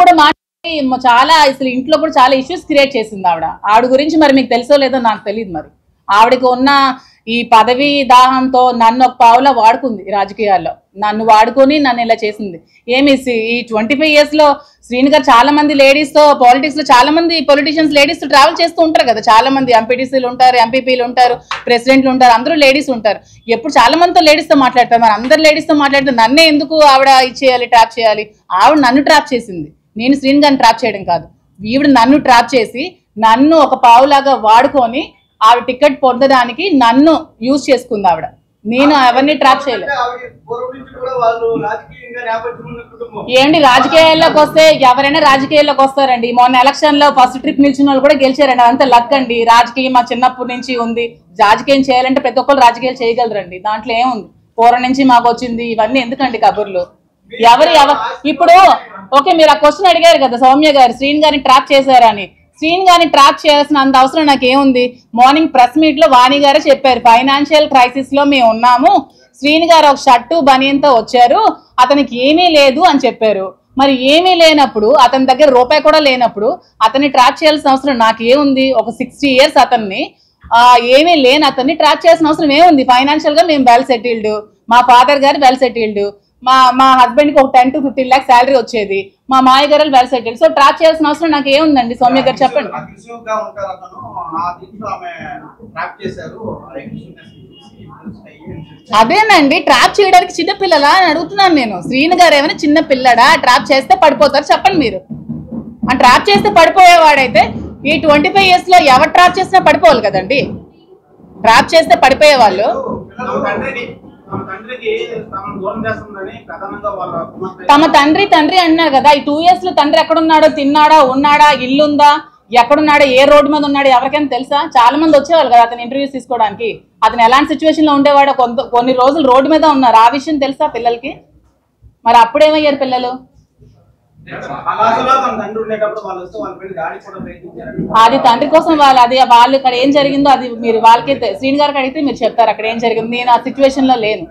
కూడా మాట్లాడి చాలా అసలు ఇంట్లో కూడా చాలా ఇష్యూస్ క్రియేట్ చేసింది ఆవిడ గురించి మరి మీకు తెలుసో లేదో నాకు తెలియదు. మరి ఆవిడకి ఉన్న ఈ పదవి దాహంతో నన్ను ఒక పావులా వాడుకుంది రాజకీయాల్లో, నన్ను వాడుకొని నన్ను ఇలా చేసింది. ఏమి ఈ 25 years లో శ్రీని గారు చాలా మంది లేడీస్ తో పాలిటిక్స్ లో చాలా మంది పొలిటీషియన్స్ లేడీస్ తో ట్రావెల్ చేస్తూ ఉంటారు కదా, చాలా మంది ఎంపీటీసీలు ఉంటారు, ఎంపీపీలు ఉంటారు, ప్రెసిడెంట్లు ఉంటారు, అందరూ లేడీస్ ఉంటారు. ఎప్పుడు చాలా మందితో లేడీస్ తో మాట్లాడతారు, మరి అందరు లేడీస్ తో మాట్లాడితే నన్నే ఎందుకు ఆవిడ ఇచ్చేయాలి, ట్రాప్ చేయాలి? ఆవిడ నన్ను ట్రాప్ చేసింది, నేను శ్రీని గారిని ట్రాప్ చేయడం కాదు. ఈవిడ నన్ను ట్రాప్ చేసి నన్ను ఒక పావులాగా వాడుకొని ఆవిడ టికెట్ పొందడానికి నన్ను యూజ్ చేసుకుంది ఆవిడ. నేను ఎవరిని ట్రాప్ చేయలేదు. ఏంటి రాజకీయాల్లోకి వస్తే ఎవరైనా రాజకీయాల్లోకి వస్తారండి. మొన్న ఎలక్షన్ లో ఫస్ట్ ట్రిప్ నిలిచిన వాళ్ళు కూడా గెలిచారండి, అదంతా లక్ అండి. రాజకీయం మా చిన్నప్పటి నుంచి ఉంది, రాజకీయం చేయాలంటే ప్రతి ఒక్కరు రాజకీయాలు చేయగలరండి, దాంట్లో ఏముంది. పూర్వం నుంచి మాకు వచ్చింది, ఇవన్నీ ఎందుకండి కబుర్లు. ఎవరు ఇప్పుడు ఓకే మీరు ఆ క్వశ్చన్ అడిగారు కదా సౌమ్య గారు, శ్రీని గారిని ట్రాప్ చేశారని. శ్రీని గారిని ట్రాప్ చేయాల్సిన అంత అవసరం నాకేముంది? మార్నింగ్ ప్రెస్ మీట్ లో వాణి గారే చెప్పారు, ఫైనాన్షియల్ క్రైసిస్ లో మేము ఉన్నాము, శ్రీని గారు ఒక షర్టు బనియన్తో వచ్చారు, అతనికి ఏమీ లేదు అని చెప్పారు. మరి ఏమీ లేనప్పుడు, అతని దగ్గర రూపాయి కూడా లేనప్పుడు అతన్ని ట్రాప్ చేయాల్సిన అవసరం నాకేముంది? ఒక 60 years అతన్ని ఏమీ లేని అతన్ని ట్రాప్ చేయాల్సిన అవసరం ఏముంది? ఫైనాన్షియల్ గా మేము వెల్ సెటిల్డ్, మా ఫాదర్ గారు వెల్ సెటిల్డ్, మా హస్బెండ్ కి ఒక 10 to 15 lakhs శాలరీ వచ్చేది, మా మాయ గారు వెల్ సెటిల్డ్. సో ట్రాప్ చేయాల్సిన అవసరం నాకు ఏముందండి? సౌమ్య గారు చెప్పండి. అదేనండి, ట్రాప్ చేయడానికి చిన్నపిల్లలా అని అడుగుతున్నాను నేను. శ్రీని గారు ఏమైనా చిన్న పిల్లడా? ట్రాప్ చేస్తే పడిపోతారు చెప్పండి మీరు. ఆ ట్రాప్ చేస్తే పడిపోయేవాడైతే ఈ 25 years లో ఎవరు ట్రాప్ చేసినా పడిపోవాలి కదండి. ట్రాప్ చేస్తే పడిపోయేవాళ్ళు. తమ తండ్రి అన్నారు కదా, ఈ 2 years లో తండ్రి ఎక్కడున్నాడో, తిన్నాడా, ఉన్నాడా, ఇల్లుందా, ఎక్కడున్నాడో, ఏ రోడ్డు మీద ఉన్నాడో ఎవరికైనా తెలుసా? చాలా మంది వచ్చేవాళ్ళు కదా అతను ఇంటర్వ్యూస్ తీసుకోవడానికి. అతను ఎలాంటి సిచ్యువేషన్ లో ఉండేవాడో, కొన్ని రోజులు రోడ్డు మీద ఉన్నారు, ఆ విషయం తెలుసా పిల్లలకి? మరి అప్పుడేమయ్యారు పిల్లలు? అది తండ్రి కోసం వాళ్ళు ఇక్కడ ఏం జరిగిందో అది మీరు వాళ్ళకి శ్రీని గారికి అడిగితే మీరు చెప్తారు అక్కడ ఏం జరిగింది. నేను ఆ సిచ్యువేషన్ లో లేను.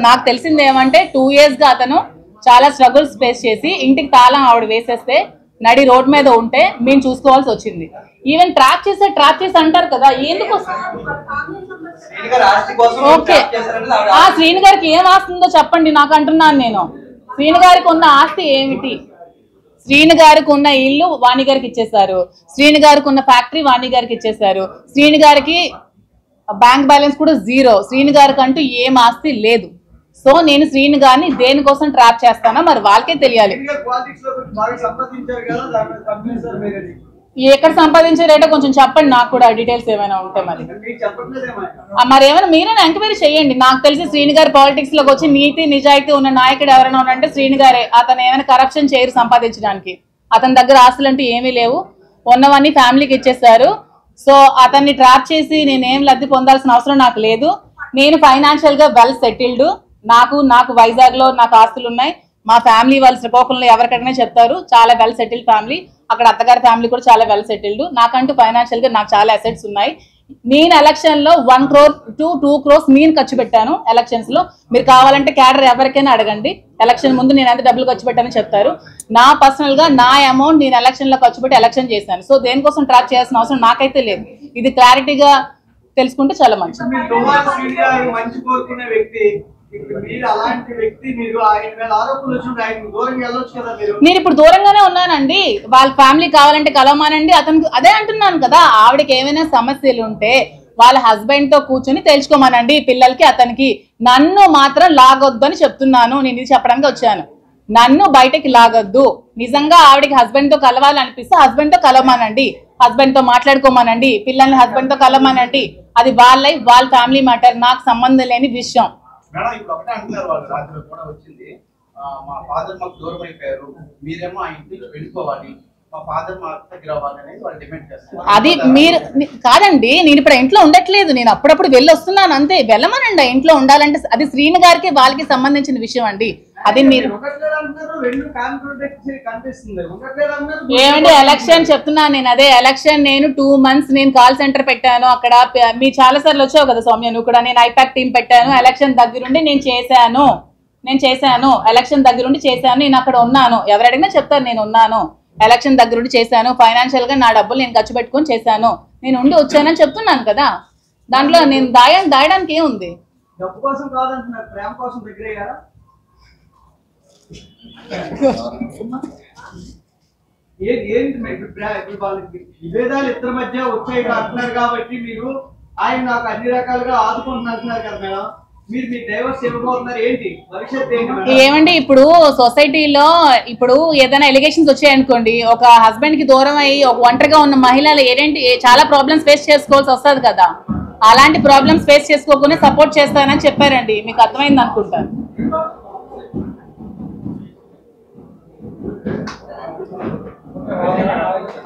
నాకు తెలిసింది ఏమంటే 2 years గా అతను చాలా స్ట్రగుల్స్ ఫేస్ చేసి ఇంటికి తాళం ఆవిడ వేసేస్తే నడి రోడ్ మీద ఉంటే మేము చూసుకోవాల్సి వచ్చింది. ఈవెన్ ట్రాప్ చేసి అంటారు కదా, ఎందుకు? ఓకే, శ్రీని గారికి ఏం ఆస్తుందో చెప్పండి నాకు అంటున్నాను నేను. శ్రీని గారికి ఉన్న ఆస్తి ఏమిటి? శ్రీని గారికి ఉన్న ఇల్లు వాణి గారికి ఇచ్చేసారు, శ్రీని గారికి ఉన్న ఫ్యాక్టరీ వాణి గారికి ఇచ్చేసారు, శ్రీని గారికి బ్యాంక్ బ్యాలెన్స్ కూడా 0, శ్రీని గారికి అంటూ ఏం ఆస్తి లేదు. సో నేను శ్రీని గారిని దేనికోసం ట్రాప్ చేస్తానో మరి వాళ్ళకే తెలియాలి. ఎక్కడ సంపాదించారేటో కొంచెం చెప్పండి నాకు కూడా, డీటెయిల్స్ ఏమైనా ఉంటే మరి ఏమైనా మీరైనా ఎంక్వైరీ చేయండి. నాకు తెలిసి శ్రీని గారు పాలిటిక్స్ లోకి వచ్చి నీతి నిజాయితీ ఉన్న నాయకుడు ఎవరైనా ఉన్నంటే శ్రీని గారే. అతను ఏమైనా కరప్షన్ చేయరు సంపాదించడానికి. అతని దగ్గర ఆస్తులు అంటూ ఏమీ లేవు, ఉన్నవన్నీ ఫ్యామిలీకి ఇచ్చేస్తారు. సో అతన్ని ట్రాప్ చేసి నేనేం లబ్ధి పొందాల్సిన అవసరం నాకు లేదు. నేను ఫైనాన్షియల్ గా వెల్ సెటిల్డ్, నాకు వైజాగ్ లో నాకు ఆస్తులు ఉన్నాయి. మా ఫ్యామిలీ వాళ్ళు శ్రీకాకుళంలో ఎవరికైనా చెప్తారు చాలా వెల్ సెటిల్డ్ ఫ్యామిలీ. అక్కడ అత్తగారి ఫ్యామిలీ కూడా చాలా వెల్ సెటిల్డ్. నాకంటూ ఫైనాన్షియల్ గా నాకు చాలా అసెట్స్ ఉన్నాయి. నేను ఎలక్షన్ లో 1 crore to 2 crores నేను ఖర్చు పెట్టాను ఎలక్షన్స్ లో. మీరు కావాలంటే క్యాడర్ ఎవరికైనా అడగండి, ఎలక్షన్ ముందు నేను ఎంత డబ్బులు ఖర్చు పెట్టానని చెప్తారు. నా పర్సనల్ గా నా అమౌంట్ నేను ఎలక్షన్ లో ఖర్చు పెట్టి ఎలక్షన్ చేశాను. సో దేనికోసం ట్రాప్ చేయాల్సిన అవసరం నాకైతే లేదు. ఇది క్లారిటీగా తెలుసుకుంటే చాలా మంచిది. నేను ఇప్పుడు దూరంగానే ఉన్నానండి. వాళ్ళ ఫ్యామిలీ కావాలంటే కలవమానండి. అతనికి అదే అంటున్నాను కదా, ఆవిడకి ఏమైనా సమస్యలు ఉంటే వాళ్ళ హస్బెండ్ తో కూర్చొని తెలుసుకోమనండి పిల్లలకి, అతనికి. నన్ను మాత్రం లాగొద్దు అని చెప్తున్నాను. నేను ఇది చెప్పడానికి వచ్చాను. నన్ను బయటకి లాగొద్దు. నిజంగా ఆవిడకి హస్బెండ్ తో కలవాలనిపిస్తే హస్బెండ్ తో కలవమానండి, హస్బెండ్ తో మాట్లాడుకోమనండి, పిల్లల్ని హస్బెండ్ తో కలవమానండి. అది వాళ్ళ లైఫ్, వాళ్ళ ఫ్యామిలీ మ్యాటర్, నాకు సంబంధం లేని విషయం. మేడం ఇప్పుడు ఒకటే అంటున్నారు, వాళ్ళు రాత్రి కూడా వచ్చింది, మా ఫాదర్ మాకు దూరం అయిపోయారు, మీరేమో ఆ ఇంటి నుంచి వెళ్ళిపోవాలి, మా ఫాదర్ మా దగ్గర అవ్వాలి అనేది వాళ్ళు డిమాండ్ చేస్తారు. అది మీరు కాదండి, నేను ఇప్పుడు ఇంట్లో ఉండట్లేదు, నేను అప్పుడప్పుడు వెళ్ళి వస్తున్నాను అంతే. వెళ్ళమనండి ఇంట్లో ఉండాలంటే. అది శ్రీని గారికి వాళ్ళకి సంబంధించిన విషయం అండి. అది మీరు ఏమండి ఎలక్షన్ చెప్తున్నాను నేను. అదే ఎలక్షన్ నేను 2 months నేను కాల్ సెంటర్ పెట్టాను అక్కడ. మీ చాలా సార్లు వచ్చావు కదా సౌమ్య, నువ్వు కూడా. నేను ఐపాక్ టీం పెట్టాను, ఎలక్షన్ దగ్గరుండి నేను చేశాను. నేను చేశాను, ఎలక్షన్ దగ్గరుండి చేశాను, నేను అక్కడ ఉన్నాను, ఎవరు అడిగినా చెప్తారు నేను ఉన్నాను, ఎలక్షన్ దగ్గరుండి చేశాను, ఫైనాన్షియల్ గా నా డబ్బులు నేను ఖర్చు పెట్టుకొని చేశాను, నేను ఉండి వచ్చానని చెప్తున్నాను కదా. దాంట్లో నేను దాయడానికి ఏముంది? డబ్బు కోసం కాదంటున్నారు, ప్రేమ కోసం దగ్గర అయ్యారా? ఏంటి ఇప్పుడు వాళ్ళకి విభేదాలు ఇద్దరి మధ్య వచ్చాయి అంటున్నారు కాబట్టి మీరు ఆయన నాకు అన్ని రకాలుగా ఆదుకుంటున్నారు కదా మేడం, మీరు మీ డైవర్స్ ఇవ్వబోతున్నారు, ఏంటి భవిష్యత్తు ఏంటి? ఏమండి ఇప్పుడు సొసైటీలో ఇప్పుడు ఏదైనా ఎలిగేషన్స్ వచ్చాయనుకోండి, ఒక హస్బెండ్ కి దూరం అయ్యి ఒక ఒంటరిగా ఉన్న మహిళలు చాలా ప్రాబ్లమ్స్ ఫేస్ చేసుకోవాల్సి వస్తుంది కదా. అలాంటి ప్రాబ్లమ్స్ ఫేస్ చేసుకోకుండా సపోర్ట్ చేస్తానని చెప్పారండి, మీకు అర్థమైంది అనుకుంటాను.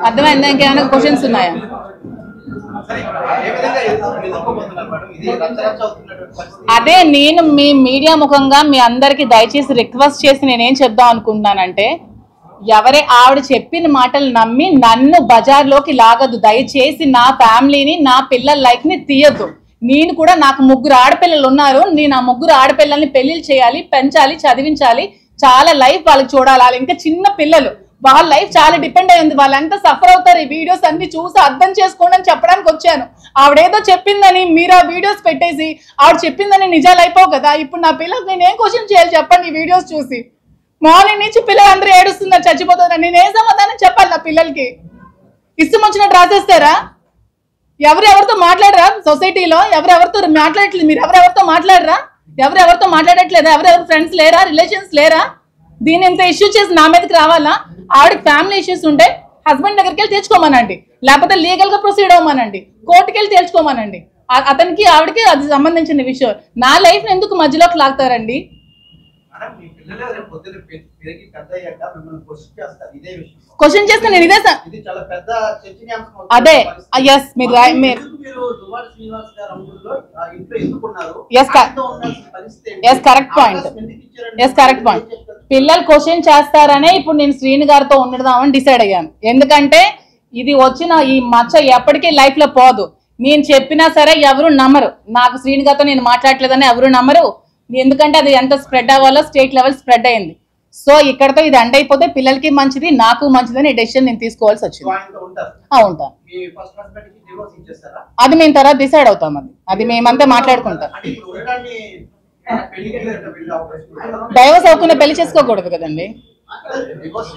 అర్థమైందా? ఇంకేమైనా క్వశ్చన్స్ ఉన్నాయా? అదే నేను మీ మీడియా ముఖంగా మీ అందరికి దయచేసి రిక్వెస్ట్ చేసి నేనేం చెప్దాం అనుకుంటున్నానంటే, ఆవిడ చెప్పిన మాటలు నమ్మి నన్ను బజార్లోకి లాగదు. దయచేసి నా ఫ్యామిలీని, నా పిల్లల లైఫ్ ని తీయద్దు. నేను కూడా, నాకు 3 ఆడపిల్లలు ఉన్నారు, నేను ఆ 3 ఆడపిల్లల్ని పెళ్లిళ్ళు చేయాలి, పెంచాలి, చదివించాలి, చాలా లైఫ్ వాళ్ళకి చూడాలి. ఇంకా చిన్న పిల్లలు, వాళ్ళ లైఫ్ చాలా డిపెండ్ అయ్యింది, వాళ్ళు ఎంత సఫర్ అవుతారు. ఈ వీడియోస్ అన్ని చూసి అర్థం చేసుకోండి అని చెప్పడానికి వచ్చాను. ఆవిడేదో చెప్పిందని మీరు ఆ వీడియోస్ పెట్టేసి ఆవిడ చెప్పిందని నిజాలు అయిపోవు కదా. ఇప్పుడు నా పిల్లలకు నేను ఏం క్వశ్చన్ చేయాలి చెప్పండి? ఈ వీడియోస్ చూసి మార్నింగ్ నుంచి పిల్లలు అందరూ ఏడుస్తున్నారు, చచ్చిపోతున్నారు, నేను ఏం సమాధానం చెప్పాలి నా పిల్లలకి? ఇష్టం వచ్చినట్టు రాసేస్తారా? ఎవరెవరితో మాట్లాడరా? సొసైటీలో ఎవరెవరితో మాట్లాడట్లేదు, మీరు ఎవరెవరితో మాట్లాడరా? ఎవరెవరితో మాట్లాడట్లేదా? ఎవరెవరు ఫ్రెండ్స్ లేరా, రిలేషన్స్ లేరా? దీని ఇంత ఇష్యూ చేసి నా మీదకి రావాలా? ఆవిడకి ఫ్యామిలీ ఇష్యూస్ ఉంటే హస్బెండ్ దగ్గరికి వెళ్ళి తెచ్చుకోమనండి, లేకపోతే లీగల్ గా ప్రొసీడ్ అవ్వమనండి, కోర్టుకి వెళ్ళి తేల్చుకోమనండి. అతనికి ఆవిడకి అది సంబంధించిన విషయం. నా లైఫ్ ని ఎందుకు మధ్యలోకి లాగుతారండి? క్వశ్చన్ చేస్తే నేను ఇదే అదే ఎస్ మీరు yes correct point, yes correct point. పిల్లలు క్వశ్చన్ చేస్తారనే ఇప్పుడు నేను శ్రీని గారితో ఉండదామని డిసైడ్ అయ్యాను. ఎందుకంటే ఇది వచ్చిన ఈ మచ్చ ఎప్పటికీ లైఫ్ లో పోదు. నేను చెప్పినా సరే ఎవరు నమ్మరు, నాకు శ్రీని గారితో నేను మాట్లాడలేదని ఎవరు నమ్మరు. ఎందుకంటే అది ఎంత స్ప్రెడ్ అవ్వాలో స్టేట్ లెవెల్ స్ప్రెడ్ అయింది. సో ఇక్కడతో ఇది ఎండ్ అయిపోతే పిల్లలకి మంచిది, నాకు మంచిదని డెసిషన్ నేను తీసుకోవాల్సి వచ్చింది. ఉంటా, అది మేము తర్వాత డిసైడ్ అవుతాం. అది మేమంతా మాట్లాడుకుంటాం. డైవర్స్ అవ్వకుండా పెళ్లి చేసుకోకూడదు కదండి.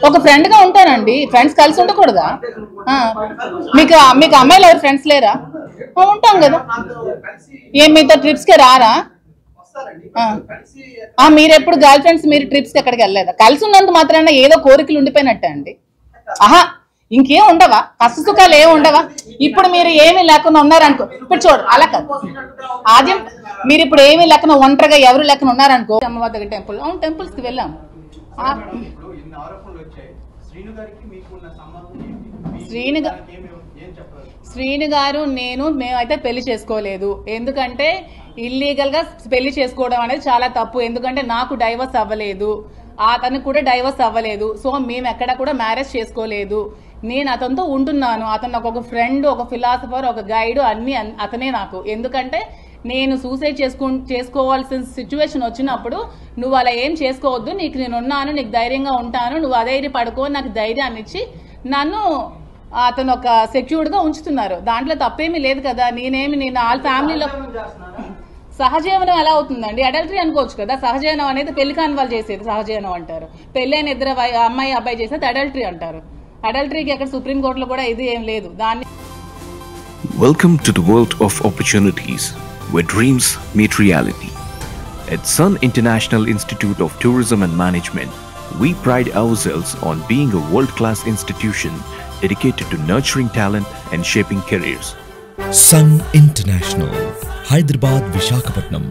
ఒక ఫ్రెండ్ గా ఉంటానండి, ఫ్రెండ్స్ కలిసి ఉండకూడదా? మీకు అమ్మాయిలు ఎవరు ఫ్రెండ్స్ లేరా? ఉంటాం కదా. ఏం మీతో ట్రిప్స్ కి రారా? మీరు ఎప్పుడు గర్ల్ ఫ్రెండ్స్ మీరు ట్రిప్స్ కి ఎక్కడికి వెళ్ళలేదా? కలిసి ఉన్నంత మాత్రాన ఏదో కోరికలు ఉండిపోయినట్టే అండి. ఇంకేం ఉండవా? కష్ట సుఖాలు ఏమి ఉండవా? ఇప్పుడు మీరు ఏమీ లేకుండా ఉన్నారనుకో, ఇప్పుడు చూడు అలా కాదు. ఆద్యం మీరు ఇప్పుడు ఏమీ లేకుండా ఒంటరిగా ఎవరు లేకుండా ఉన్నారనుకో, అమ్మవారి దగ్గర టెంపుల్, టెంపుల్స్ కి వెళ్ళాం. శ్రీను గారు మేమైతే పెళ్లి చేసుకోలేదు. ఎందుకంటే ఇల్లీగల్ గా పెళ్లి చేసుకోవడం అనేది చాలా తప్పు. ఎందుకంటే నాకు డైవర్స్ అవ్వలేదు, అతనికి కూడా డైవర్స్ అవ్వలేదు. సో మేము ఎక్కడ కూడా మ్యారేజ్ చేసుకోలేదు. నేను అతనితో ఉంటున్నాను. అతను నాకు ఒక ఫ్రెండ్, ఒక ఫిలాసఫర్, ఒక గైడ్, అన్ని అతనే నాకు. ఎందుకంటే నేను సూసైడ్ చేసుకోవాల్సిన సిచ్యువేషన్ వచ్చినప్పుడు నువ్వు అలా ఏం చేసుకోవద్దు, నీకు నేను ఉన్నాను, నీకు ధైర్యంగా ఉంటాను, నువ్వు అధైర్య పడుకో, నాకు ధైర్యాన్ని ఇచ్చి నన్ను అతను ఒక సెక్యూర్డ్ గా ఉంచుతున్నారు. దాంట్లో తప్పేమీ లేదు కదా. నేను వాళ్ళ ఫ్యామిలీలో సహజీవనం ఎలా అవుతుందండి? అడల్టరీ అనుకోవచ్చు కదా. సహజీవనం అనేది పెళ్లి కాని వాళ్ళు చేసేది సహజీవనం అంటారు. పెళ్లి అయిన ఇద్దరు అమ్మాయి అబ్బాయి చేసేది అడల్టరీ అంటారు. అడల్టరీకి అక్కడ సుప్రీంకోర్టులో కూడా ఇది ఏం లేదు. దాన్ని Welcome to the world of opportunities where dreams meet reality. At Sun International Institute of Tourism and Management, we pride ourselves on being a world-class institution dedicated to nurturing talent and shaping careers. Sun International, Hyderabad, Visakhapatnam.